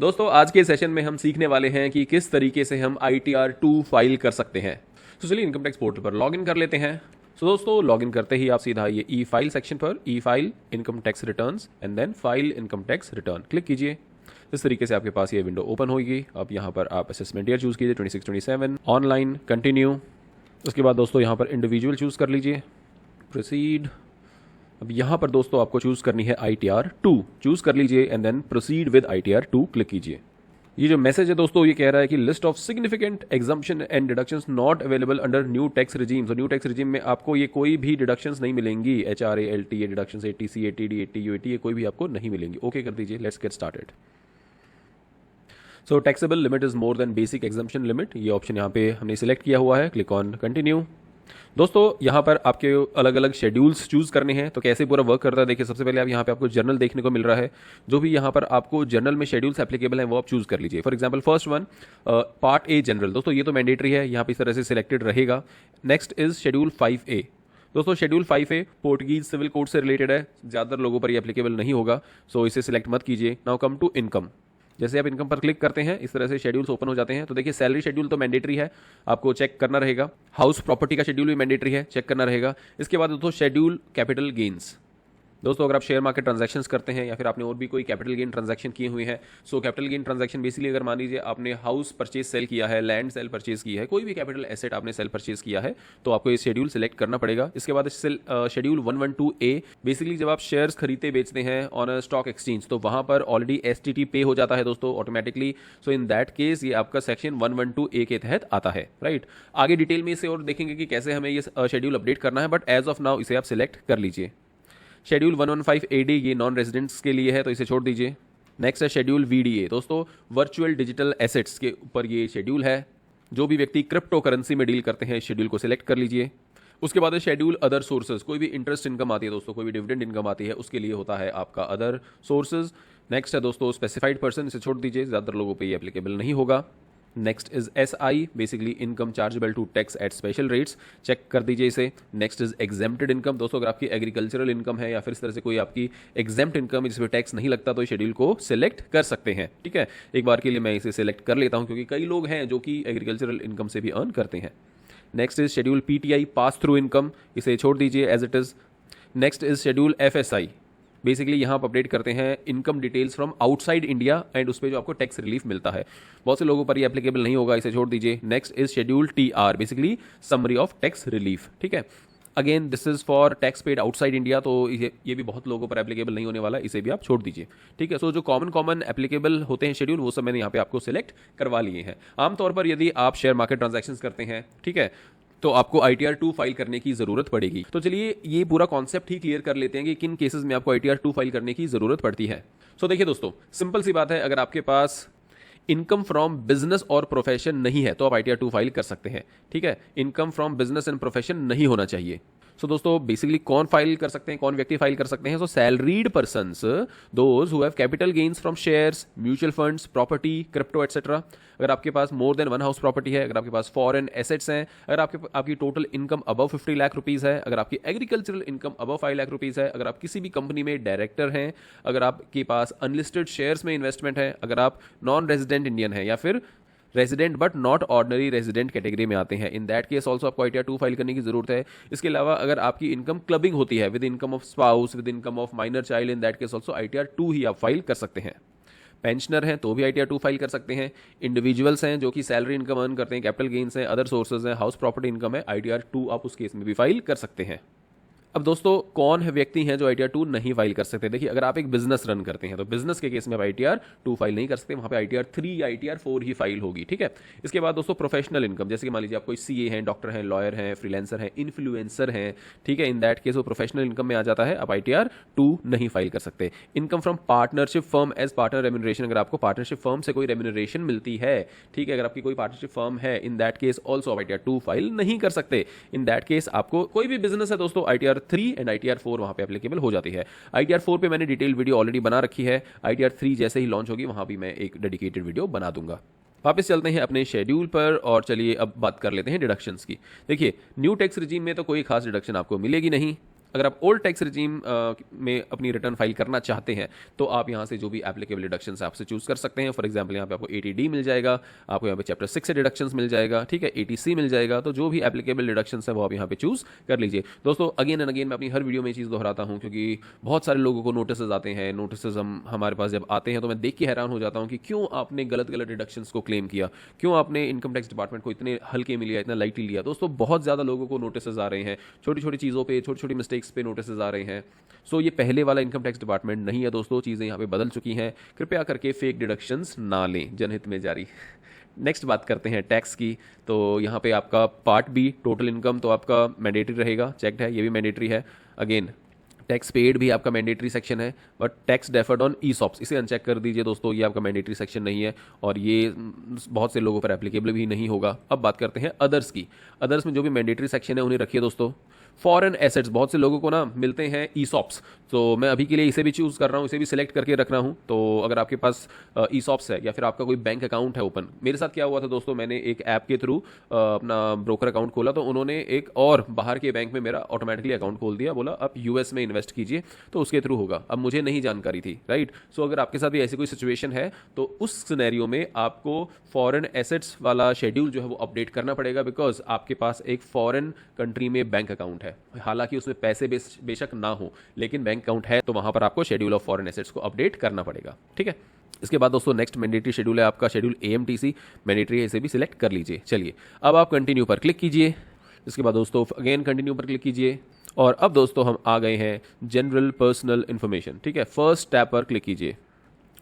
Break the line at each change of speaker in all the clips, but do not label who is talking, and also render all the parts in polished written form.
दोस्तों आज के सेशन में हम सीखने वाले हैं कि किस तरीके से हम ITR-2 फाइल कर सकते हैं। तो चलिए इनकम टैक्स पोर्टल पर लॉगिन कर लेते हैं। तो दोस्तों लॉगिन करते ही आप सीधा ये ई फाइल सेक्शन पर e file income tax returns and then file income tax return click कीजिए। इस तरीके से आपके पास ये विंडो ओपन होगी। अब यहाँ पर आप असेसमेंट ईयर चूज़ कीजिए 26-27 ऑनलाइन कंटिन्यू। उसके बाद दोस्तों यहाँ पर इंडिविजुअल चूज़ कर लीजिए, प्रोसीड। अब यहाँ पर दोस्तों आपको चूज़ करनी है ITR-2 चूज़ कर लीजिए and then proceed with ITR-2 click कीजिए। ये जो मैसेज है दोस्तों ये कह रहा है कि list of significant exemption and deductions not available under new tax regime. तो न्यू टैक्स रिजीम में आपको ये कोई भी डिडक्शंस नहीं मिलेंगी, HRA LTA deductions ATC ATD ATU AT ये कोई भी आपको नहीं मिलेंगी। ओके कर दीजिए, let's get started. So taxable limit is more than basic exemption limit, ये ऑप्शन यहाँ पे हमने सिलेक्ट किया हुआ है। Click on continue. दोस्तों यहाँ पर आपके अलग अलग शेड्यूल्स चूज़ करने हैं। तो कैसे पूरा वर्क करता है देखिए, सबसे पहले आप यहाँ पे आपको जर्नल देखने को मिल रहा है। जो भी यहाँ पर आपको जर्नल में शेड्यूल्स एप्लीकेबल हैं वो आप चूज़ कर लीजिए। For example first one part a general, दोस्तों ये तो मैंडेटरी है, यहाँ पे इस तरह से सिलेक्टेड रहेगा। Next is schedule 5A। दोस्तों schedule 5A Portuguese civil code से रिलेटेड है, ज़्यादातर लोगों पर ये एप्लीकेबल नहीं होगा, सो इसे सिलेक्ट मत कीजिए। Now come to income. जैसे आप इनकम पर क्लिक करते हैं इस तरह से शेड्यूल्स ओपन हो जाते हैं। तो देखिए सैलरी शेड्यूल तो मैंडेटरी है, आपको चेक करना रहेगा। हाउस प्रॉपर्टी का शेड्यूल भी मैंडेटरी है, चेक करना रहेगा। इसके बाद दोस्तों शेड्यूल कैपिटल गेन्स। दोस्तों अगर आप शेयर मार्केट ट्रांजैक्शंस करते हैं या फिर आपने और भी कोई कैपिटल गेन ट्रांजैक्शन किए हुए हैं, so capital gain transaction basically अगर मान लीजिए आपने हाउस परचेज सेल किया है, लैंड सेल परचेज किया है, कोई भी कैपिटल एसेट आपने सेल परचेज किया है, तो आपको ये शेड्यूल सिलेक्ट करना पड़ेगा। इसके बाद शेड्यूल 112A, बेसिकली जब आप शेयर्स खरीदते बेचते हैं ऑन अ स्टॉक एक्सचेंज तो वहां पर ऑलरेडी STT पे हो जाता है दोस्तों automatically. So in that case ये आपका सेक्शन 112A के तहत आता है, राइट। आगे डिटेल में इसे और देखेंगे कि कैसे हमें ये शेड्यूल अपडेट करना है, बट एज ऑफ नाउ इसे आप सिलेक्ट कर लीजिए। शेड्यूल 115AD ये नॉन रेजिडेंट्स के लिए है, तो इसे छोड़ दीजिए। नेक्स्ट है शेड्यूल VDA, दोस्तों वर्चुअल डिजिटल एसेट्स के ऊपर ये शेड्यूल है। जो भी व्यक्ति क्रिप्टो करेंसी में डील करते हैं इस शेड्यूल को सिलेक्ट कर लीजिए। उसके बाद है शेड्यूल अदर सोर्सेज, कोई भी इंटरेस्ट इनकम आती है दोस्तों, कोई भी डिविडेंड इनकम आती है उसके लिए होता है आपका अदर सोर्सेज। नेक्स्ट है दोस्तों स्पेसिफाइड पर्सन, इसे छोड़ दीजिए, ज़्यादातर लोगों पर ये एप्लीकेबल नहीं होगा। Next is SI, basically income chargeable to tax at special rates, check कर दीजिए इसे। नेक्स्ट इज एग्जेम्प्टेड इनकम, दोस्तों अगर आपकी एग्रीकल्चरल इनकम है या फिर इस तरह से कोई आपकी एग्जेम्प्ट इनकम है जिसमें टैक्स नहीं लगता तो इस शेड्यूल को सिलेक्ट कर सकते हैं, ठीक है। एक बार के लिए मैं इसे सिलेक्ट कर लेता हूं क्योंकि कई लोग हैं जो कि एग्रीकल्चरल इनकम से भी अर्न करते हैं। Next is schedule PTI pass through income, इसे छोड़ दीजिए as it is. Next is schedule FSI, basically यहाँ आप अपडेट करते हैं income details from outside India and उस पर जो आपको टैक्स रिलीफ मिलता है। बहुत से लोगों पर ये एप्लीकेबल नहीं होगा, इसे छोड़ दीजिए। Next is schedule TR, basically summary of tax relief, ठीक है। Again this is for tax paid outside India, तो ये भी बहुत लोगों पर एप्लीकेबल नहीं होने वाला, इसे भी आप छोड़ दीजिए, ठीक है। सो जो कॉमन एप्लीकेबल होते हैं शेड्यूल वो सब मैंने यहाँ पे आपको सिलेक्ट करवा लिए हैं। आमतौर पर यदि आप शेयर मार्केट ट्रांजैक्शन करते हैं, ठीक है, तो आपको ITR-2 फाइल करने की जरूरत पड़ेगी। तो चलिए ये पूरा कॉन्सेप्ट ही क्लियर कर लेते हैं कि किन केसेस में आपको ITR-2 फाइल करने की जरूरत पड़ती है। सो देखिए दोस्तों सिंपल सी बात है, अगर आपके पास इनकम फ्रॉम बिजनेस और प्रोफेशन नहीं है तो आप ITR-2 फाइल कर सकते हैं, ठीक है। Income from business and profession नहीं होना चाहिए। सो दोस्तों बेसिकली कौन फाइल कर सकते हैं, कौन व्यक्ति फाइल कर सकते हैं? So salaried persons, those who have capital gains from shares, mutual funds, property, crypto etcetera. अगर आपके पास more than one house property है, अगर आपके पास फॉरेन एसेट्स हैं, अगर आपकी total income above 50 lakh rupees है, अगर आपकी agricultural income above 5 lakh rupees है, अगर आप किसी भी कंपनी में डायरेक्टर हैं, अगर आपके पास अनलिस्टेड शेयर्स में इन्वेस्टमेंट है, अगर आप नॉन रेजिडेंट इंडियन है या फिर resident but not ordinary resident category में आते हैं, इन दैट केस ऑल्सो आपको ITR-2 फाइल करने की जरूरत है। इसके अलावा अगर आपकी इनकम क्लबिंग होती है with income of spouse, with income of minor child, in that case also ITR-2 ही आप फाइल कर सकते हैं। पेंशनर हैं तो भी ITR-2 फाइल कर सकते हैं। इंडिविजुअल्स हैं जो कि सैलरी इनकम अर्न करते हैं, कैपिटल गेन्स हैं, अदर सोर्सेज हैं, हाउस प्रॉपर्टी इनकम है, ITR-2 आप उस केस में भी फाइल कर सकते हैं। अब दोस्तों कौन है व्यक्ति हैं जो ITR-2 नहीं फाइल कर सकते? देखिए अगर आप एक बिजनेस रन करते हैं तो बिजनेस के केस में आप ITR-2 फाइल नहीं कर सकते, वहां पे ITR-3 या ITR-4 ही फाइल होगी, ठीक है। इसके बाद दोस्तों प्रोफेशनल इनकम, जैसे कि मान लीजिए आप कोई CA हैं, डॉक्टर हैं, लॉयर हैं, फ्रीलांसर हैं, इन्फ्लुएंसर हैं, ठीक है, इन दैट केस वो प्रोफेशनल इनकम में आ जाता है, आप ITR-2 नहीं फाइल कर सकते। Income from partnership firm as partner remuneration, अगर आपको पार्टनरशिप फर्म से कोई रेम्यूनरेशन मिलती है, ठीक है, अगर आपकी कोई पार्टनरशिप फर्म है, इन दैट केस ऑल्सो आप ITR-2 फाइल नहीं कर सकते। इन दैट केस आपको कोई भी बिजनेस है दोस्तों ITR-3 एंड ITR-4 वहां पे एप्लीकेबल हो जाती है। ITR-4 पे मैंने डिटेल वीडियो ऑलरेडी बना रखी है, ITR-3 जैसे ही लॉन्च होगी वहां भी मैं एक डेडिकेटेड वीडियो बना दूंगा। वापस चलते हैं अपने शेड्यूल पर और चलिए अब बात कर लेते हैं डिडक्शंस की। देखिए न्यू टैक्स रिजीम में तो कोई खास डिडक्शन आपको मिलेगी नहीं, अगर आप ओल्ड टैक्स रिजीम में अपनी रिटर्न फाइल करना चाहते हैं तो आप यहाँ से जो भी एप्लीकेबल डिडक्शन है आपसे चूज कर सकते हैं। फॉर एग्जाम्पल यहाँ पे आपको 80D मिल जाएगा, आपको यहाँ पे चैप्टर 6 से डिडक्शंस मिल जाएगा, ठीक है, 80C मिल जाएगा। तो जो भी एप्लीकेबल डिडक्शंस है वो आप यहाँ पे चूज कर लीजिए। दोस्तों अगेन एंड अगेन मैं अपनी हर वीडियो में ये चीज़ दोहराता हूँ क्योंकि बहुत सारे लोगों को नोटिस आते हैं, नोटिस हमारे पास जब आते हैं तो मैं देख के हैरान हो जाता हूँ कि क्यों आपने गलत गलत डिडक्शंस को क्लेम किया, क्यों आपने इनकम टैक्स डिपार्टमेंट को इतने हल्के में लिया, इतना लाइटली लिया। दोस्तों बहुत ज़्यादा लोगों को नोटिस आ रहे हैं, छोटी छोटी चीज़ों पे, छोटी छोटी मिस्टेक्स पे नोटिस आ रहे हैं। सो ये पहले वाला इनकम टैक्स डिपार्टमेंट नहीं है दोस्तों, चीज़ें यहाँ पे बदल चुकी हैं। कृपया करके फेक डिडक्शंस ना लें, जनहित में जारी। नेक्स्ट बात करते हैं टैक्स की। तो यहाँ पे आपका पार्ट बी टोटल इनकम तो आपका मैंडेटरी रहेगा, चेक्ड है, ये भी मैंडेटरी है। अगेन टैक्स पेड भी आपका मैंडेटरी सेक्शन है, but tax deferred on ESOPs इसे अनचेक कर दीजिए दोस्तों, ये आपका मैंडेटरी सेक्शन नहीं है और ये बहुत से लोगों पर एप्लीकेबल भी नहीं होगा। अब बात करते हैं अदर्स की। अदर्स में जो भी मैंडेटरी सेक्शन है उन्हें रखिए दोस्तों। फॉरेन एसेट्स, बहुत से लोगों को ना मिलते हैं ईसॉप्स, तो मैं अभी के लिए इसे भी चूज़ कर रहा हूँ, इसे भी सिलेक्ट करके रख रहा हूँ। तो अगर आपके पास ईसॉप्स है या फिर आपका कोई बैंक अकाउंट है ओपन, मेरे साथ क्या हुआ था दोस्तों, मैंने एक ऐप के थ्रू अपना ब्रोकर अकाउंट खोला, तो उन्होंने एक और बाहर के बैंक में मेरा ऑटोमेटिकली अकाउंट खोल दिया, बोला आप यूएस में इन्वेस्ट कीजिए, तो उसके थ्रू होगा। अब मुझे नहीं जानकारी थी, राइट। सो अगर आपके साथ भी ऐसी कोई सिचुएशन है तो उस सिनेरियो में आपको फॉरेन एसेट्स वाला शेड्यूल जो है वो अपडेट करना पड़ेगा, बिकॉज आपके पास एक फॉरेन कंट्री में बैंक अकाउंट है। हालांकि उसमें पैसे बेशक ना हो, लेकिन बैंक अकाउंट है, तो वहां पर आपको शेड्यूल ऑफ फॉरेन एसेट्स को अपडेट करना पड़ेगा, ठीक है। इसके बाद दोस्तों नेक्स्ट मैंडेटरी शेड्यूल है आपका शेड्यूल AMTC, मैंडेटरी है, इसे भी सिलेक्ट कर लीजिए। चलिए अब आप कंटिन्यू पर क्लिक कीजिए। इसके बाद दोस्तों अगेन कंटिन्यू पर क्लिक कीजिए और अब दोस्तों हम आ गए हैं जनरल पर्सनल इन्फॉर्मेशन, ठीक है। फर्स्ट टैब पर क्लिक कीजिए।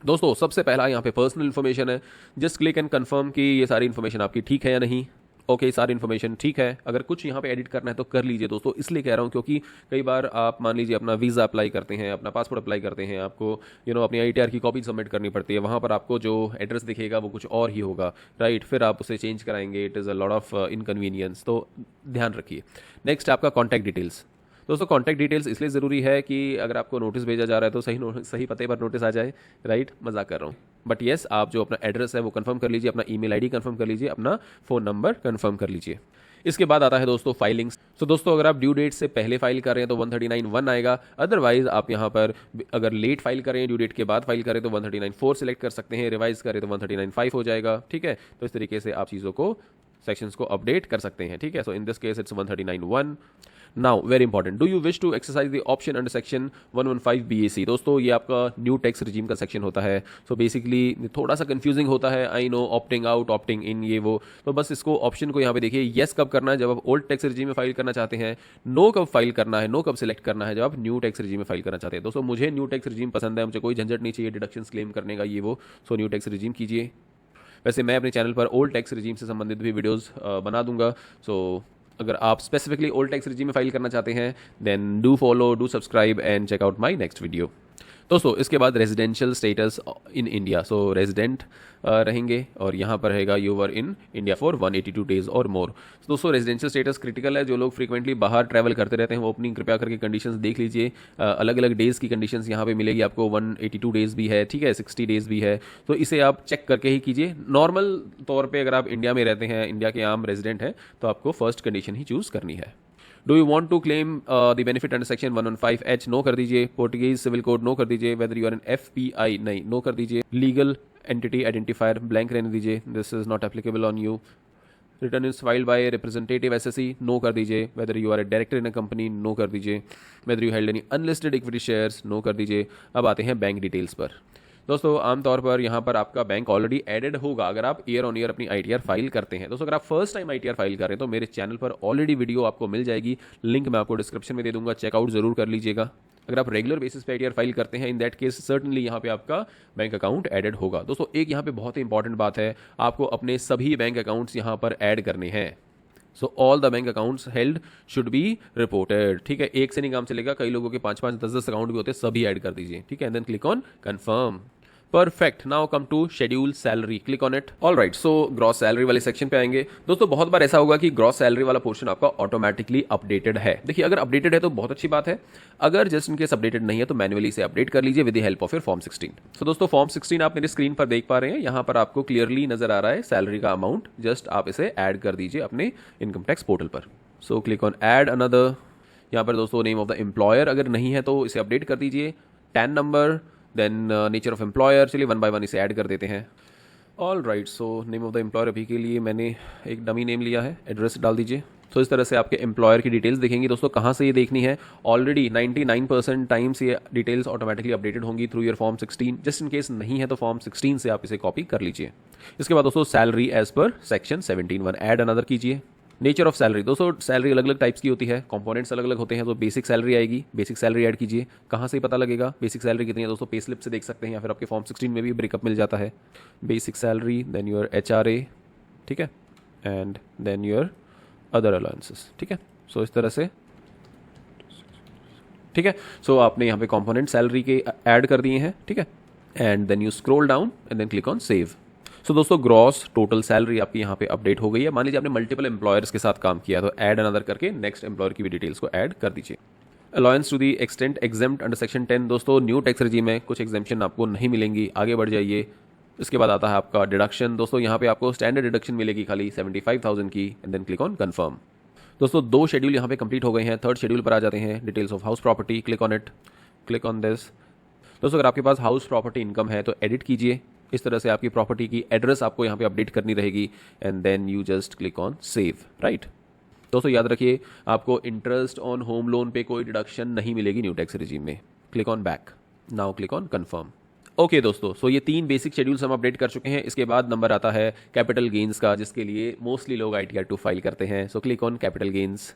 दोस्तों सबसे पहला यहाँ पे पर्सनल इन्फॉर्मेशन है, जस्ट क्लिक एंड कंफर्म कि ये सारी इन्फॉर्मेशन आपकी ठीक है या नहीं। ओके सारी इन्फॉर्मेशन ठीक है। अगर कुछ यहाँ पे एडिट करना है तो कर लीजिए दोस्तों, इसलिए कह रहा हूँ क्योंकि कई बार आप मान लीजिए अपना वीज़ा अप्लाई करते हैं, अपना पासपोर्ट अप्लाई करते हैं, आपको अपनी ITR की कॉपी सबमिट करनी पड़ती है, वहाँ पर आपको जो एड्रेस दिखेगा वो कुछ और ही होगा, राइट। फिर आप उसे चेंज कराएंगे, it is a lot of inconvenience, तो ध्यान रखिए। नेक्स्ट आपका कॉन्टैक्ट डिटेल्स। दोस्तों कॉन्टैक्ट डिटेल्स इसलिए ज़रूरी है कि अगर आपको नोटिस भेजा जा रहा है तो सही पते पर नोटिस आ जाए, राइट। मजाक कर रहा हूँ, बट येस आप जो अपना एड्रेस है वो कंफर्म कर लीजिए, अपना ईमेल ID कंफर्म कर लीजिए, अपना फ़ोन नंबर कंफर्म कर लीजिए। इसके बाद आता है दोस्तों फाइलिंग्स। तो दोस्तों अगर आप ड्यू डेट से पहले फाइल कर रहे हैं तो 139(1) आएगा, अदरवाइज आप यहाँ पर अगर लेट फाइल करें, ड्यू डेट के बाद फाइल करें तो 139(4) सिलेक्ट कर सकते हैं, रिवाइज करें तो 139(5) हो जाएगा, ठीक है। तो इस तरीके से आप चीज़ों को सेक्शंस को अपडेट कर सकते हैं, ठीक है। So in this case it's 139(1). Now very important, do you wish to exercise the option under section 115 BAC। दोस्तों ये आपका न्यू टैक्स रिजीम का सेक्शन होता है। सो बेसिकली थोड़ा सा कंफ्यूजिंग होता है, I know, opting out, opting in, ये वो। तो बस इसको ऑप्शन को यहाँ पे देखिए, येस कब करना है जब आप ओल्ड टैक्स रिजीम में फाइल करना चाहते हैं, नो कब फाइल करना है, नो कब सिलेक्ट करना है जब आप न्यू टैक्स रिजीम में फाइल करना चाहते हैं। दोस्तों मुझे न्यू टैक्स रिजीम पसंद है, मुझे कोई झंझट नहीं चाहिए डिडक्शन क्लेम करने का, ये वो। सो न्यू टैक्स रिजीम कीजिए। वैसे मैं अपने चैनल पर ओल्ड टैक्स रिजीम से संबंधित भी वीडियोस बना दूंगा। सो अगर आप स्पेसिफिकली ओल्ड टैक्स रिजीम में फाइल करना चाहते हैं then do follow, do subscribe and check out my next video. दोस्तों इसके बाद residential status in India. So resident रहेंगे और यहाँ पर रहेगा you were in India for 182 days और मोर। दोस्तों रेजिडेंशियल स्टेटस क्रिटिकल है, जो लोग फ्रीक्वेंटली बाहर ट्रैवल करते रहते हैं वो अपनी कृपया करके कंडीशंस देख लीजिए। अलग अलग डेज़ की कंडीशंस यहाँ पे मिलेगी आपको, 182 डेज़ भी है, ठीक है, 60 डेज़ भी है। तो इसे आप चेक करके ही कीजिए। नॉर्मल तौर पर अगर आप इंडिया में रहते हैं, इंडिया के आम रेजिडेंट हैं, तो आपको फर्स्ट कंडीशन ही चूज़ करनी है। Do you want to claim the benefit under section 115H, no कर दीजिए। पोर्टुगीज सिविल कोड, नो कर दीजिए। Whether you are an FPI, नहीं, नो कर दीजिए। लीगल एंटिटी आइडेंटिफायर ब्लैंक रहने दीजिए, this is not applicable on you. Return is filed by representative SSE, no कर दीजिए। Whether you are a director in a company, no कर दीजिए। Whether you held any unlisted equity shares, no कर दीजिए। अब आते हैं बैंक डिटेल्स पर। दोस्तों आमतौर पर यहाँ पर आपका बैंक ऑलरेडी एडेड होगा अगर आप ईयर ऑन ईयर अपनी ITR फाइल करते हैं। दोस्तों अगर आप फर्स्ट टाइम ITR फाइल कर रहे हैं तो मेरे चैनल पर ऑलरेडी वीडियो आपको मिल जाएगी, लिंक मैं आपको डिस्क्रिप्शन में दे दूंगा, चेकआउट जरूर कर लीजिएगा। अगर आप रेगुलर बेसिस पे ITR फाइल करते हैं, इन दैट केस सर्टनली यहाँ पे आपका बैंक अकाउंट एडेड होगा। दोस्तों एक यहाँ पे बहुत ही इंपॉर्टेंट बात है, आपको अपने सभी बैंक अकाउंट्स यहाँ पर ऐड करने हैं। So all the bank accounts held should be reported, ठीक है। एक से नहीं काम चलेगा, कई लोगों के 5-5, 10-10 अकाउंट भी होते हैं, सभी ऐड कर दीजिए, ठीक है। And then click on confirm. Perfect, now come to schedule salary, click on it. All right, so gross salary वाले सेक्शन पे आएंगे। दोस्तों बहुत बार ऐसा होगा कि ग्रॉस सैलरी वाला पोर्शन आपका ऑटोमेटिकली अपडेटेड है। देखिए अगर अपडेटेड है तो बहुत अच्छी बात है, अगर जस्ट इनकेस अपडेटेड नहीं है तो मैन्युअली से अपडेट कर लीजिए with the help of your form 16। सो दोस्तों फॉर्म 16 आप मेरी स्क्रीन पर देख पा रहे हैं, यहाँ पर आपको क्लियरली नजर आ रहा है सैलरी का अमाउंट, जस्ट आप इसे ऐड कर दीजिए अपने इनकम टैक्स पोर्टल पर। So click on add another. यहाँ पर दोस्तों नेम ऑफ द एम्प्लॉयर अगर नहीं है तो इसे अपडेट कर दीजिए, TAN number, then nature of employer, चलिए वन बाय वन इसे ऐड कर देते हैं। All right, so name of the employer अभी के लिए मैंने एक डमी नेम लिया है, एड्रेस डाल दीजिए। तो इस तरह से आपके एम्प्लॉयर की डिटेल्स दिखेंगी। दोस्तों कहाँ से ये देखनी है, ऑलरेडी 99% टाइम्स ये डिटेल्स ऑटोमेटिकली अपडेटेड होंगी through your form 16। Just in case नहीं है तो फॉर्म 16 से आप इसे कॉपी कर लीजिए। इसके बाद दोस्तों salary as per section 17(1) add another कीजिए। नेचर ऑफ सैलरी, दोस्तों सैलरी अलग अलग टाइप्स की होती है, कंपोनेंट्स अलग अलग होते हैं। तो बेसिक सैलरी आएगी, बेसिक सैलरी ऐड कीजिए। कहाँ से पता लगेगा बेसिक सैलरी कितनी है, दोस्तों पे स्लिप से देख सकते हैं या फिर आपके फॉर्म 16 में भी ब्रेकअप मिल जाता है। Basic salary, then your HRA, ठीक है, and then your other allowances, ठीक है। सो इस तरह से, ठीक है। सो आपने यहाँ पे कंपोनेंट सैलरी के ऐड कर दिए हैं, ठीक है, and then you scroll down and then click on save. So दोस्तों ग्रॉस टोटल सैलरी आपकी यहाँ पे अपडेट हो गई है। मान लीजिए आपने मल्टीपल एम्प्लॉयर्स के साथ काम किया तो ऐड अनदर करके नेक्स्ट एम्प्लॉयर की भी डिटेल्स को ऐड कर दीजिए। Allowance to the extent exempt under section 10, दोस्तों न्यू टैक्स रेजिम में कुछ एग्जेम्पशन आपको नहीं मिलेंगी, आगे बढ़ जाइए। इसके बाद आता है आपका डिडक्शन। दोस्तों यहाँ पे आपको स्टैंडर्ड डिडक्शन मिलेगी खाली 75,000 की, and then click on confirm. दोस्तों 2 शेड्यूल यहाँ पे कंप्लीट हो गए हैं। थर्ड शेड्यूल पर आ जाते हैं, details of house property, click on it, click on this. दोस्तों अगर आपके पास हाउस प्रॉपर्टी इनकम है तो एडिट कीजिए। इस तरह से आपकी प्रॉपर्टी की एड्रेस आपको यहाँ पे अपडेट करनी रहेगी, and then you just click on save, right. दोस्तों याद रखिए आपको इंटरेस्ट ऑन होम लोन पे कोई डिडक्शन नहीं मिलेगी न्यू टैक्स रेजिम में। Click on back, now click on confirm. Okay दोस्तों, सो ये 3 बेसिक शेड्यूल्स हम अपडेट कर चुके हैं। इसके बाद नंबर आता है कैपिटल गेन्स का, जिसके लिए मोस्टली लोग ITR 2 फाइल करते हैं। So click on capital gains.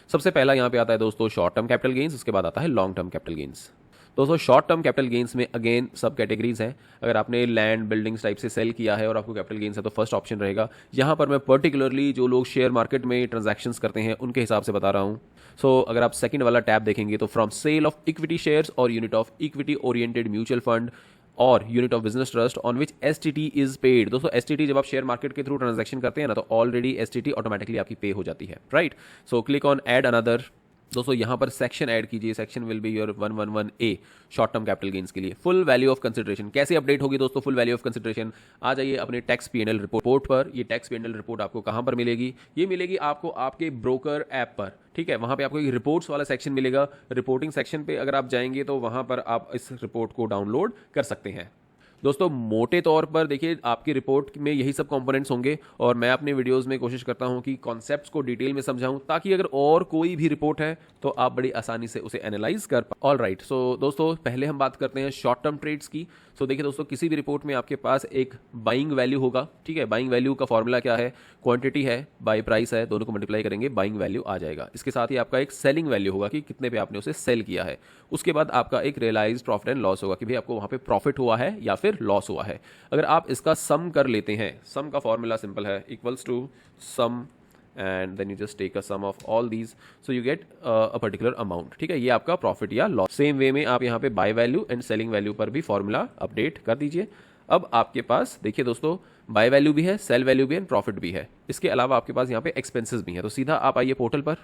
सबसे पहला यहाँ पे आता है दोस्तों शॉर्ट टर्म कैपिटल गेन्स, उसके बाद आता है लॉन्ग टर्म कैपिटल गेन्स। दोस्तों शॉर्ट टर्म कैपिटल गेन्स में अगेन सब कैटेगरीज हैं। अगर आपने लैंड बिल्डिंग्स टाइप से सेल किया है और आपको कैपिटल गेन्स है तो फर्स्ट ऑप्शन रहेगा। यहाँ पर मैं पर्टिकुलरली जो लोग शेयर मार्केट में ट्रांजैक्शंस करते हैं उनके हिसाब से बता रहा हूँ। सो अगर आप सेकंड वाला टैब देखेंगे तो from sale of equity shares और unit of equity oriented mutual fund और unit of business trust on which STT is paid. दोस्तों STT जब आप शेयर मार्केट के थ्रू ट्रांजैक्शन करते हैं ना तो ऑलरेडी STT ऑटोमेटिकली आपकी पे हो जाती है, right. So click on add another. दोस्तों यहाँ पर सेक्शन ऐड कीजिए, section will be your 111A short term capital gains के लिए। फुल वैल्यू ऑफ कंसिडरेशन कैसे अपडेट होगी दोस्तों, फुल वैल्यू ऑफ कंसिडरेशन आ जाइए अपने टैक्स P&L रिपोर्ट पर। ये टैक्स P&L रिपोर्ट आपको कहाँ पर मिलेगी, ये मिलेगी आपको आपके ब्रोकर ऐप पर, ठीक है। वहाँ पे आपको एक रिपोर्ट्स वाला सेक्शन मिलेगा। रिपोर्टिंग सेक्शन पे अगर आप जाएंगे तो वहाँ पर आप इस रिपोर्ट को डाउनलोड कर सकते हैं। दोस्तों मोटे तौर पर देखिए आपकी रिपोर्ट में यही सब कंपोनेंट्स होंगे और मैं अपने वीडियोस में कोशिश करता हूं कि कॉन्सेप्ट्स को डिटेल में समझाऊं ताकि अगर और कोई भी रिपोर्ट है तो आप बड़ी आसानी से उसे एनालाइज कर पाए। ऑल राइट, सो दोस्तों पहले हम बात करते हैं शॉर्ट टर्म ट्रेड्स की। सो देखिए दोस्तों किसी भी रिपोर्ट में आपके पास एक बाइंग वैल्यू होगा, ठीक है। बाइंग वैल्यू का फॉर्मूला क्या है, क्वांटिटी है बाय प्राइस है, दोनों को मल्टीप्लाई करेंगे बाइंग वैल्यू आ जाएगा। इसके साथ ही आपका एक सेलिंग वैल्यू होगा कि कितने पे आपने उसे सेल किया है। उसके बाद आपका एक रियलाइज प्रॉफिट एंड लॉस होगा कि भाई आपको वहाँ पे प्रॉफिट हुआ है या फिर लॉस हुआ है। अगर आप इसका सम कर लेते हैं, सम का फॉर्मूला सिंपल है, equals to sum and then you just take a sum of all these, so you get a particular amount, ठीक है। ये आपका प्रॉफिट या लॉस। सेम वे में आप यहाँ पे by value and selling value पर भी फॉर्मूला अपडेट कर दीजिए। अब आपके पास देखिए दोस्तों बाय वैल्यू भी है, सेल वैल्यू भी है, प्रॉफिट भी है। इसके अलावा आपके पास यहाँ पे एक्सपेंसेस भी हैं। तो सीधा आप आइए पोर्टल पर।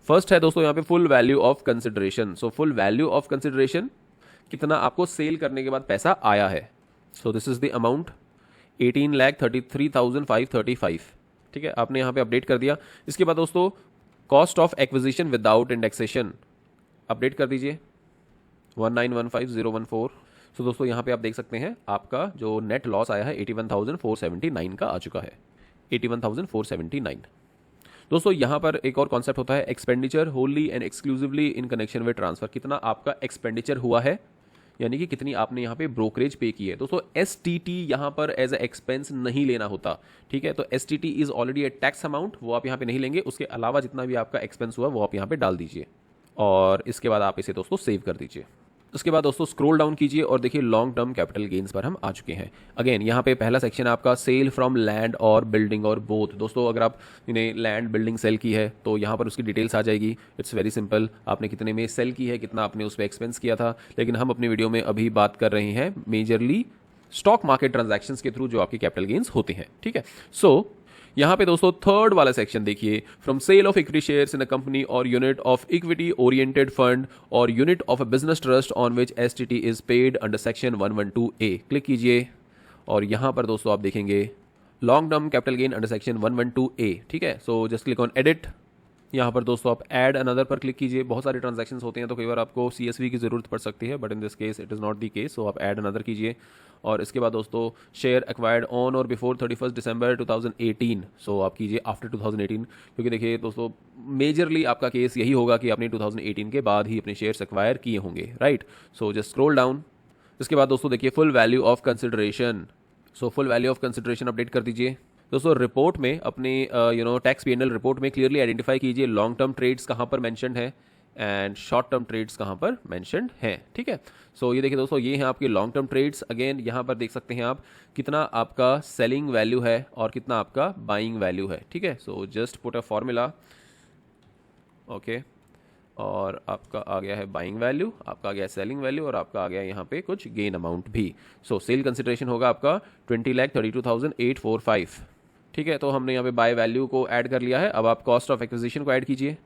फर्स्ट है दोस्तों यहाँ पे full value of consideration. So full value of consideration कितना आपको सेल करने के बाद पैसा आया है। So this is the amount 18,33,535, ठीक है। आपने यहाँ पे अपडेट कर दिया। इसके बाद दोस्तों cost of acquisition without indexation update कर दीजिए 1915,014। सो दोस्तों यहाँ पे आप देख सकते हैं आपका जो नेट लॉस आया है 81,479 का आ चुका है, 81,479। दोस्तों यहाँ पर एक और कॉन्सेप्ट होता है expenditure Holi and exclusively in connection with transfer. कितना आपका एक्सपेंडिचर हुआ है, यानी कि कितनी आपने यहाँ पे ब्रोकरेज पे की है। दोस्तों STT यहाँ पर एज ए एक्सपेंस नहीं लेना होता, ठीक है। तो STT is already A tax amount, वो आप यहाँ पे नहीं लेंगे। उसके अलावा जितना भी आपका एक्सपेंस हुआ वो आप यहाँ पे डाल दीजिए और इसके बाद आप इसे दोस्तों सेव कर दीजिए। उसके बाद दोस्तों स्क्रॉल डाउन कीजिए और देखिए लॉन्ग टर्म कैपिटल गेन्स पर हम आ चुके हैं। अगेन यहाँ पे पहला सेक्शन आपका सेल फ्रॉम लैंड और बिल्डिंग और बोथ। दोस्तों अगर आप लैंड बिल्डिंग सेल की है तो यहाँ पर उसकी डिटेल्स आ जाएगी। इट्स वेरी सिंपल, आपने कितने में सेल की है, कितना आपने उस पर एक्सपेंस किया था। लेकिन हम अपनी वीडियो में अभी बात कर रहे हैं मेजरली स्टॉक मार्केट ट्रांजैक्शंस के थ्रू जो आपके कैपिटल गेन्स होते हैं, ठीक है। सो यहाँ पे दोस्तों थर्ड वाला सेक्शन देखिए, from sale of equity shares in a company और unit of equity oriented fund और unit of a business trust on which STT is paid under section 112A। Click कीजिए और यहाँ पर दोस्तों आप देखेंगे long term capital gain under section 112A, ठीक है। So just click on edit, यहाँ पर दोस्तों आप ऐड अनदर पर क्लिक कीजिए। बहुत सारे ट्रांजैक्शंस होते हैं तो कई बार आपको CSV की ज़रूरत पड़ सकती है, but in this case it is not the case. So आप ऐड अनदर कीजिए और इसके बाद दोस्तों शेयर एक्वायर्ड ऑन और बिफोर 31 दिसंबर 2018, सो आप कीजिए आफ्टर 2018, क्योंकि देखिए दोस्तों मेजरली आपका केस यही होगा कि आपने 2018 के बाद ही अपने शेयर्स एक्वायर किए होंगे, right. So just scroll down. इसके बाद दोस्तों देखिए full value of consideration, so full value of consideration update कर दीजिए। दोस्तों रिपोर्ट में अपने टैक्स P&L रिपोर्ट में क्लियरली आइडेंटिफाई कीजिए लॉन्ग टर्म ट्रेड्स कहाँ पर मेंशन्ड है एंड शॉर्ट टर्म ट्रेड्स कहाँ पर मेंशन्ड हैं, ठीक है। सो ये देखिए दोस्तों, ये हैं आपके लॉन्ग टर्म ट्रेड्स। अगेन यहाँ पर देख सकते हैं आप कितना आपका सेलिंग वैल्यू है और कितना आपका बाइंग वैल्यू है, ठीक है। So just put a formula, okay, और आपका आ गया है बाइंग वैल्यू, आपका आ गया है सेलिंग वैल्यू और आपका आ गया है यहाँ पे कुछ गेन अमाउंट भी। सो सेल कंसिडरेशन होगा आपका 20,32,845, ठीक है। तो हमने यहाँ पे बाय वैल्यू को ऐड कर लिया है। अब आप कॉस्ट ऑफ एक्विजिशन को ऐड कीजिए।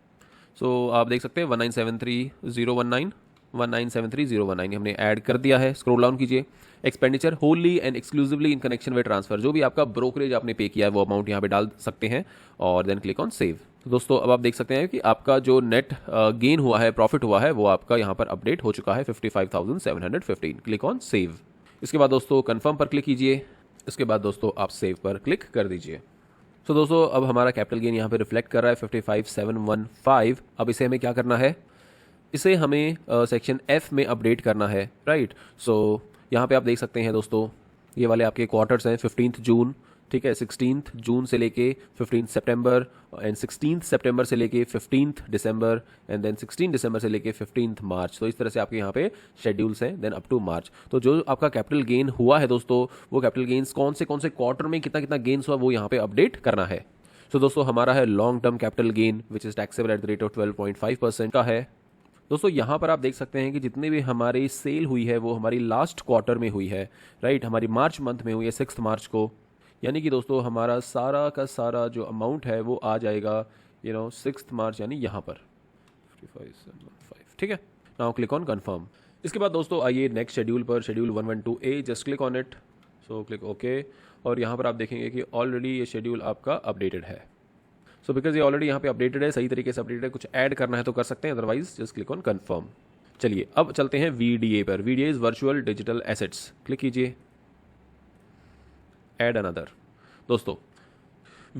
सो आप देख सकते हैं 1973,019 1973,019 हमने ऐड कर दिया है। स्क्रॉल डाउन कीजिए। Expenditure Holi and exclusively in connection with transfer, जो भी आपका ब्रोकरेज आपने पे किया है वो अमाउंट यहाँ पे डाल सकते हैं और देन क्लिक ऑन सेव। तो दोस्तों अब आप देख सकते हैं कि आपका जो नेट गेन हुआ है, प्रॉफिट हुआ है, वो आपका यहाँ पर अपडेट हो चुका है 55,715। Click on save. इसके बाद दोस्तों कन्फर्म पर क्लिक कीजिए। इसके बाद दोस्तों आप सेव पर क्लिक कर दीजिए। तो दोस्तों अब हमारा कैपिटल गेन यहाँ पे रिफ्लेक्ट कर रहा है 55,715। अब इसे हमें क्या करना है, इसे हमें सेक्शन F में अपडेट करना है, राइट। सो यहाँ पे आप देख सकते हैं दोस्तों ये वाले आपके क्वार्टर्स हैं 15 जून, ठीक है, 16 जून से लेके 15 सितंबर एंड 16 सितंबर से लेके 15 दिसंबर एंड देन 16 दिसंबर से लेके 15 मार्च। तो इस तरह से आपके यहाँ पे शेड्यूल्स हैं देन अप टू मार्च। तो जो आपका कैपिटल गेन हुआ है दोस्तों, वो कैपिटल गेन्स कौन से क्वार्टर में कितना कितना गेन्स हुआ वो यहाँ पे अपडेट करना है। सो दोस्तों हमारा है long term capital gain which is taxable at the rate of 12.5% का है। दोस्तों यहाँ पर आप देख सकते हैं कि जितने भी हमारी सेल हुई है वो हमारी लास्ट क्वार्टर में हुई है, राइट, हमारी मार्च मंथ में हुई है 6 मार्च को। यानी कि दोस्तों हमारा सारा का सारा जो अमाउंट है वो आ जाएगा 6 मार्च, यानी यहाँ पर 55,715, ठीक है। Now click on confirm. इसके बाद दोस्तों आइए नेक्स्ट शेड्यूल पर, schedule 112A, just click on it. So click okay और यहाँ पर आप देखेंगे कि ऑलरेडी ये शेड्यूल आपका अपडेटेड है। सो बिकॉज ये ऑलरेडी यहाँ पे अपडेटेड है, सही तरीके से अपडेटेड है, कुछ ऐड करना है तो कर सकते हैं, otherwise just click on confirm. चलिए अब चलते हैं VDA पर। VDA is virtual digital assets, click कीजिए, ऐड अनदर। दोस्तों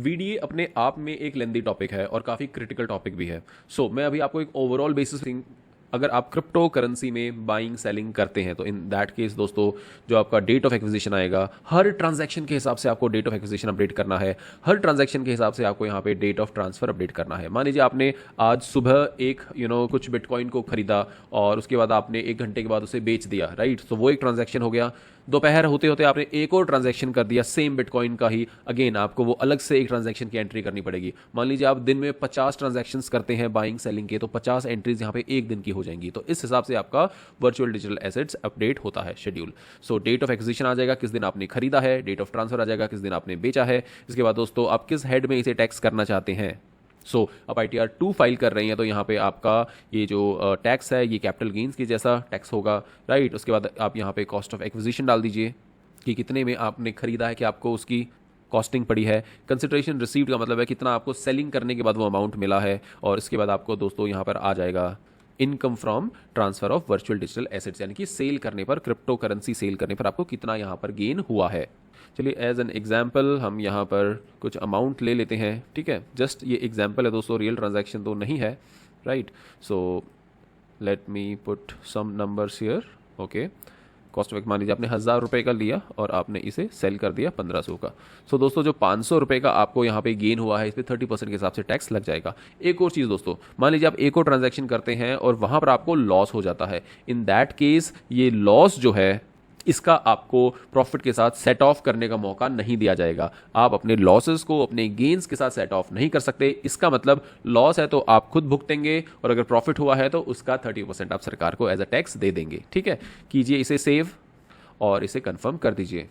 VDA अपने आप में एक लेंदी टॉपिक है और काफ़ी क्रिटिकल टॉपिक भी है। सो मैं अभी आपको एक ओवरऑल बेसिस, अगर आप क्रिप्टो करेंसी में बाइंग सेलिंग करते हैं तो इन दैट केस दोस्तों जो आपका डेट ऑफ एक्विजिशन आएगा, हर ट्रांजैक्शन के हिसाब से आपको डेट ऑफ एक्विजिशन अपडेट करना है, हर ट्रांजैक्शन के हिसाब से आपको यहाँ पे डेट ऑफ ट्रांसफर अपडेट करना है। मान लीजिए आपने आज सुबह एक कुछ बिटकॉइन को खरीदा और उसके बाद आपने 1 घंटे के बाद उसे बेच दिया, राइट। तो वो एक ट्रांजैक्शन हो गया। दोपहर होते होते आपने एक और ट्रांजैक्शन कर दिया सेम बिटकॉइन का ही, अगेन आपको वो अलग से एक ट्रांजैक्शन की एंट्री करनी पड़ेगी। मान लीजिए आप दिन में 50 ट्रांजैक्शंस करते हैं बाइंग सेलिंग के, तो 50 एंट्रीज यहाँ पे एक दिन की हो जाएंगी। तो इस हिसाब से आपका वर्चुअल डिजिटल एसेट्स अपडेट होता है schedule. So date of acquisition आ जाएगा, किस दिन आपने खरीदा है, डेट ऑफ ट्रांसफर आ जाएगा, किस दिन आपने बेचा है। इसके बाद दोस्तों आप किस हेड में इसे टैक्स करना चाहते हैं। सो अब ITR 2 फाइल कर रही हैं तो यहाँ पे आपका ये जो टैक्स है ये कैपिटल गेन्स की जैसा टैक्स होगा, राइट। उसके बाद आप यहाँ पे कॉस्ट ऑफ एक्विजिशन डाल दीजिए कि कितने में आपने खरीदा है, कि आपको उसकी कॉस्टिंग पड़ी है। कंसिडरेशन रिसीव्ड का मतलब है कितना आपको सेलिंग करने के बाद वो अमाउंट मिला है। और इसके बाद आपको दोस्तों यहाँ पर आ जाएगा income from transfer of virtual digital assets, यानी कि सेल करने पर, क्रिप्टो करेंसी सेल करने पर आपको कितना यहाँ पर गेन हुआ है। चलिए एज एन एग्जाम्पल हम यहाँ पर कुछ अमाउंट ले लेते हैं, ठीक है। जस्ट ये एग्जाम्पल है दोस्तों, रियल ट्रांजैक्शन तो नहीं है, right. So let me put some numbers here, okay. Cost of, मान लीजिए आपने 1,000 रुपये का लिया और आपने इसे सेल कर दिया 1,500 का। सो दोस्तों जो 500 रुपये का आपको यहाँ पे गेन हुआ है, इस पर 30% के हिसाब से टैक्स लग जाएगा। एक और चीज़ दोस्तों, मान लीजिए आप एक और ट्रांजैक्शन करते हैं और वहाँ पर आपको लॉस हो जाता है। इन दैट केस ये लॉस जो है इसका आपको प्रॉफिट के साथ सेट ऑफ करने का मौका नहीं दिया जाएगा। आप अपने लॉसेस को अपने गेन्स के साथ सेट ऑफ नहीं कर सकते। इसका मतलब लॉस है तो आप खुद भुगतेंगे और अगर प्रॉफिट हुआ है तो उसका 30% आप सरकार को एज अ टैक्स दे देंगे, ठीक है। कीजिए इसे सेव और इसे कंफर्म कर दीजिए।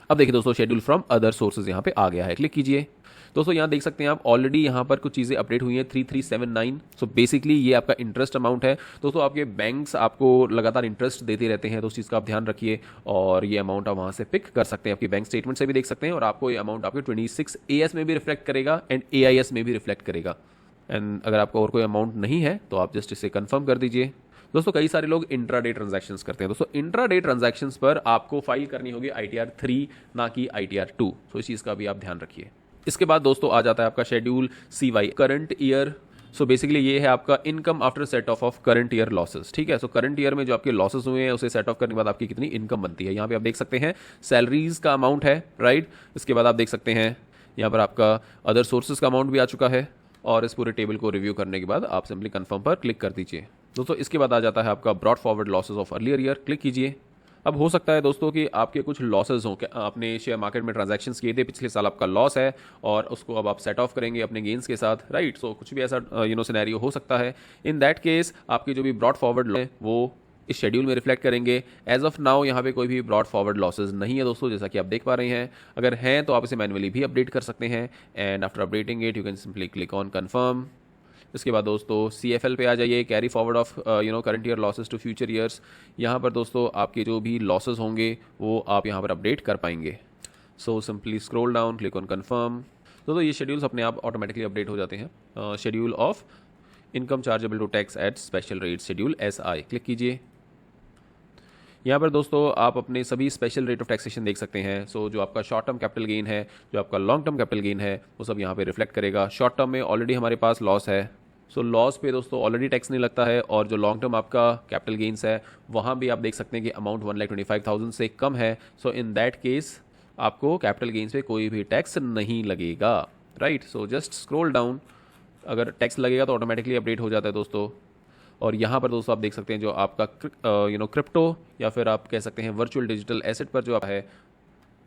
अब देखिए दोस्तों शेड्यूल फ्रॉम अदर सोर्सेज यहाँ पे आ गया है, क्लिक कीजिए। दोस्तों यहाँ देख सकते हैं आप ऑलरेडी यहाँ पर कुछ चीज़ें अपडेट हुई हैं 3379। सो बेसिकली ये आपका इंटरेस्ट अमाउंट है। दोस्तों आपके बैंक्स आपको लगातार इंटरेस्ट देते रहते हैं तो उस चीज़ का आप ध्यान रखिए और ये अमाउंट आप वहाँ से पिक कर सकते हैं, आपकी बैंक स्टेटमेंट से भी देख सकते हैं और आपको ये अमाउंट आपके 26 AS में भी रिफ्लेक्ट करेगा एंड AIS में भी रिफ्लेक्ट करेगा। एंड अगर आपका और कोई अमाउंट नहीं है तो आप जस्ट इसे कंफर्म कर दीजिए। दोस्तों कई सारे लोग इंट्राडे ट्रांजैक्शंस करते हैं। दोस्तों इंट्राडे ट्रांजैक्शंस पर आपको फाइल करनी होगी ITR 3 ना कि ITR 2। सो इस चीज़ का भी आप ध्यान रखिए। इसके बाद दोस्तों आ जाता है आपका schedule CY, current year. So basically ये है आपका income after set of current year losses. ठीक है, सो करंट ईयर में जो आपके लॉसेस हुए हैं उसे सेट ऑफ करने के बाद आपकी कितनी इनकम बनती है। यहाँ पे आप देख सकते हैं सैलरीज का अमाउंट है, राइट। इसके बाद आप देख सकते हैं यहाँ पर आपका अदर सोर्सेज का अमाउंट भी आ चुका है, और इस पूरे टेबल को रिव्यू करने के बाद आप सिंपली कंफर्म पर क्लिक कर दीजिए। दोस्तों इसके बाद आ जाता है आपका brought forward losses of earlier year, click कीजिए। अब हो सकता है दोस्तों कि आपके कुछ लॉसेज हों, कि आपने शेयर मार्केट में ट्रांजैक्शंस किए थे, पिछले साल आपका लॉस है और उसको अब आप सेट ऑफ करेंगे अपने गेन्स के साथ, राइट। सो कुछ भी ऐसा सिनेरियो हो सकता है। इन दैट केस आपके जो भी ब्रॉड फॉरवर्ड है वो इस शेड्यूल में रिफ्लेक्ट करेंगे। एज ऑफ नाउ यहाँ पे कोई भी ब्रॉड फॉरवर्ड लॉसेज नहीं है दोस्तों, जैसा कि आप देख पा रहे हैं। अगर हैं तो आप इसे मैनुअली भी अपडेट कर सकते हैं, and after updating it you can simply click on confirm. इसके बाद दोस्तों CFL पे आ जाइए, carry forward of current year losses to future years. यहाँ पर दोस्तों आपके जो भी लॉसेस होंगे वो आप यहाँ पर अपडेट कर पाएंगे। So simply scroll down, click on confirm. दोस्तों ये शेड्यूल्स अपने आप ऑटोमेटिकली अपडेट हो जाते हैं। Schedule of income chargeable to tax at special rate, schedule SI, click कीजिए। यहाँ पर दोस्तों आप अपने सभी स्पेशल रेट ऑफ टैक्सेशन देख सकते हैं। सो जो आपका शॉर्ट टर्म कैपिटल गेन है, जो आपका लॉन्ग टर्म कैपिटल गेन है, वो सब यहाँ पे रिफ्लेक्ट करेगा। शॉर्ट टर्म में ऑलरेडी हमारे पास लॉस है, सो लॉस पे दोस्तों ऑलरेडी टैक्स नहीं लगता है। और जो लॉन्ग टर्म आपका कैपिटल गेन्स है वहाँ भी आप देख सकते हैं कि अमाउंट 1,25,000 से कम है। सो इन दैट केस आपको कैपिटल गेन्स पे कोई भी टैक्स नहीं लगेगा, right. So just scroll down, अगर टैक्स लगेगा तो ऑटोमेटिकली अपडेट हो जाता है दोस्तों। और यहाँ पर दोस्तों आप देख सकते हैं जो आपका क्रिप्टो या फिर आप कह सकते हैं वर्चुअल डिजिटल एसेट पर जो आप है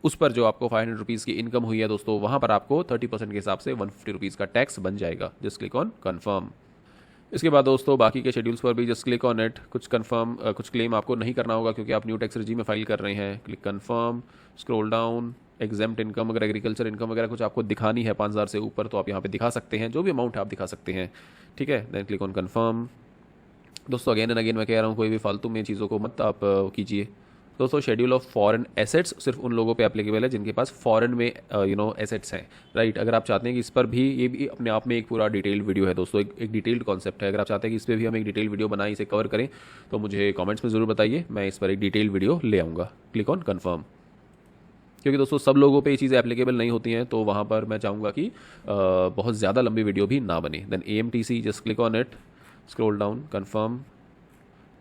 उस पर जो आपको 500 रुपीज़ की इनकम हुई है दोस्तों, वहाँ पर आपको 30% के हिसाब से 150 रुपीज़ का टैक्स बन जाएगा। Just click on confirm. इसके बाद दोस्तों बाकी के शेड्यूल्स पर भी जस्ट क्लिक ऑन इट। कुछ कन्फर्म कुछ क्लेम आपको नहीं करना होगा क्योंकि आप न्यू टैक्स रिजीम में फाइल कर रहे हैं। Click confirm, scroll down, exempt income, अगर एग्रीकल्चर इनकम वगैरह कुछ आपको दिखानी है 5,000 से ऊपर तो आप यहाँ पे दिखा सकते हैं, जो भी अमाउंट है आप दिखा सकते हैं, ठीक है। Then click on confirm. दोस्तों अगेन एंड अगेन मैं कह रहा हूँ कोई भी फालतू में चीज़ों को मत आप कीजिए। दोस्तों शेड्यूल ऑफ फॉरेन एसेट्स सिर्फ उन लोगों पे एप्लीकेबल है जिनके पास फॉरेन में एसेट्स हैं, राइट। अगर आप चाहते हैं कि इस पर भी, ये भी अपने आप में एक पूरा डिटेल्ड वीडियो है दोस्तों, एक डिटेल्ड कॉन्सेप्ट है। अगर आप चाहते हैं कि इस पर भी हम एक डिटेल्ड वीडियो बनाएं, इसे कवर करें, तो मुझे कॉमेंट्स में ज़रूर बताइए, मैं इस पर एक डिटेल्ड वीडियो ले आऊँगा। Click on confirm. क्योंकि दोस्तों सब लोगों पे ये चीज़ें एप्लीकेबल नहीं होती हैं, तो वहाँ पर मैं चाहूँगा कि बहुत ज़्यादा लंबी वीडियो भी ना बने। Then AMTC, just click on it, scroll down, confirm.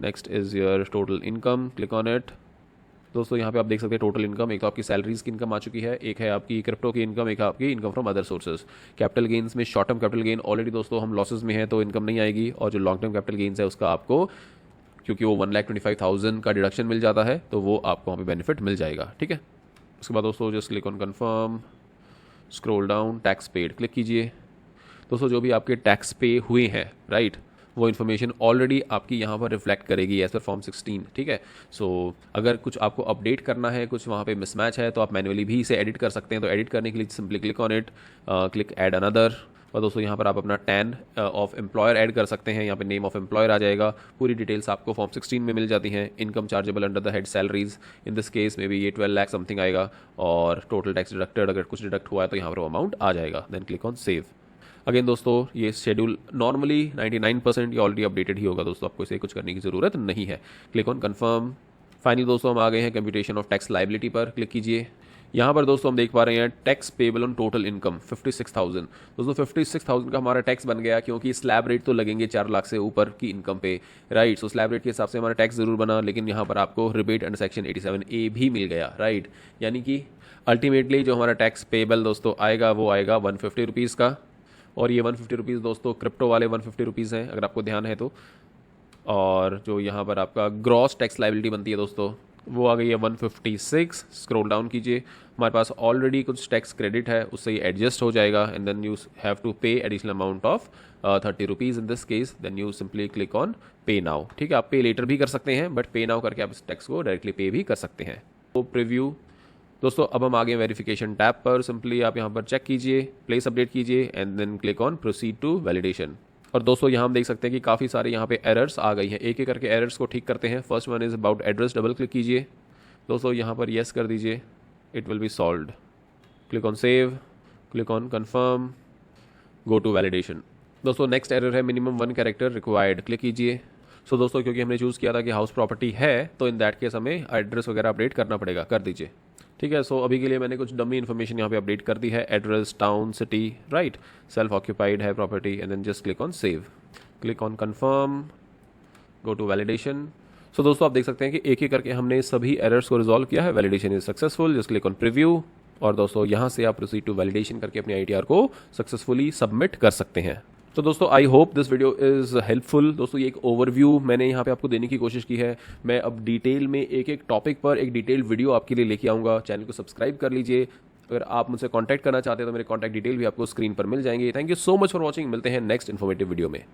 Next is your total income, click on it. दोस्तों यहाँ पे आप देख सकते हैं टोटल इनकम, एक तो आपकी सैलरीज की इनकम आ चुकी है, एक है आपकी क्रिप्टो की इनकम, एक है आपकी income from other sources. Capital gains में short term capital gain already दोस्तों हम लॉसेज में हैं तो इनकम नहीं आएगी, और जो लॉन्ग टर्म कैपिटल गेन्स है उसका आपको, क्योंकि वो 1,25,000 का डिडक्शन मिल जाता है तो वो आपको वहाँ पे बेनिफिट मिल जाएगा, ठीक है। उसके बाद दोस्तों just click on confirm, scroll down, tax paid, click कीजिए। दोस्तों जो भी आपके टैक्स पे हुए हैं, राइट, वो इन्फॉर्मेशन ऑलरेडी आपकी यहाँ पर रिफ्लेक्ट करेगी एज पर फॉर्म 16, ठीक है। सो अगर कुछ आपको अपडेट करना है, कुछ वहाँ पे मिसमैच है, तो आप मैनुअली भी इसे एडिट कर सकते हैं। तो एडिट करने के लिए simply click on it, click add another, और दोस्तों यहाँ पर आप अपना टैन ऑफ एम्प्लॉयर ऐड कर सकते हैं। यहाँ पे नेम ऑफ एम्प्लॉयर आ जाएगा, पूरी डिटेल्स आपको फॉर्म 16 में मिल जाती हैं। Income chargeable under the head salaries, in this case में भी ये 12 लाख समथिंग आएगा, और टोटल टैक्स डिडक्टेड अगर कुछ डिडक्ट हुआ है तो यहाँ पर वो अमाउंट आ जाएगा। Then click on save. Again दोस्तों ये शेड्यूल नॉर्मली 99% ये ऑलरेडी अपडेटेड ही होगा दोस्तों, आपको इसे कुछ करने की ज़रूरत नहीं है। Click on confirm. फाइनली दोस्तों हम आ गए हैं कंप्यूटेशन ऑफ टैक्स लाइबिलिटी पर, क्लिक कीजिए। यहाँ पर दोस्तों हम देख पा रहे हैं tax payable on total income 56,000। दोस्तों 56,000 का हमारा टैक्स बन गया, क्योंकि स्लैब रेट तो लगेंगे 4 लाख से ऊपर की इनकम पे, राइट। सो स्लैब रेट के हिसाब से हमारा टैक्स ज़रूर बना, लेकिन यहाँ पर आपको रिबेट अंडर सेक्शन 87A भी मिल गया, राइट। यानी कि अल्टीमेटली जो हमारा टैक्स पेबल दोस्तों आएगा वो आएगा 150 रुपीज़ का, और ये 150 रुपीज़ दोस्तों क्रिप्टो वाले 150 रुपीज़ हैं अगर आपको ध्यान है तो। और जो यहाँ पर आपका ग्रॉस टैक्स लाइबिलिटी बनती है दोस्तों वो आ गई है 156। स्क्रॉल डाउन कीजिए, हमारे पास ऑलरेडी कुछ टैक्स क्रेडिट है, उससे ये एडजस्ट हो जाएगा, and then you have to pay additional amount of 30 rupees in this case. Then you simply click on pay now, ठीक है। आप पे लेटर भी कर सकते हैं, बट पे नाउ करके आप इस टैक्स को डायरेक्टली पे भी कर सकते हैं। तो प्रीव्यू दोस्तों, अब हम आगे वेरिफिकेशन टैब पर, सिंपली आप यहाँ पर चेक कीजिए, प्लेस अपडेट कीजिए, and then click on proceed to validation. और दोस्तों यहाँ हम देख सकते हैं कि काफ़ी सारे यहाँ पे एरर्स आ गई हैं, एक एक करके एरर्स को ठीक करते हैं। First one is about address, double click कीजिए दोस्तों, यहाँ पर येस कर दीजिए, it will be solved. Click on save, click on confirm, go to validation. दोस्तों नेक्स्ट एरर है मिनिमम 1 कैरेक्टर रिक्वायर्ड, क्लिक कीजिए। सो दोस्तों क्योंकि हमने चूज़ किया था कि हाउस प्रॉपर्टी है तो इन दैट केस हमें एड्रेस वगैरह अपडेट करना पड़ेगा, कर दीजिए। ठीक है, सो अभी के लिए मैंने कुछ डमी इन्फॉर्मेशन यहाँ पे अपडेट कर दी है, address, town, city, right, self occupied है property, and then just click on save, click on confirm, go to validation. So दोस्तों आप देख सकते हैं कि एक एक करके हमने सभी एरर्स को रिजॉल्व किया है। Validation is successful, just click on preview, और दोस्तों यहाँ से आप प्रोसीड टू वैलिडेशन करके अपने आईटीआर को सक्सेसफुली सबमिट कर सकते हैं। तो दोस्तों I hope this video is helpful. दोस्तों ये एक ओवरव्यू मैंने यहाँ पे आपको देने की कोशिश की है। मैं अब डिटेल में एक एक टॉपिक पर एक डिटेल वीडियो आपके लिए लेके आऊँगा। चैनल को सब्सक्राइब कर लीजिए। अगर आप मुझसे कांटेक्ट करना चाहते हैं तो मेरे कांटेक्ट डिटेल भी आपको स्क्रीन पर मिल जाएंगे। Thank you so much for watching. मिलते हैं नेक्स्ट इन्फॉर्मेटिव वीडियो में।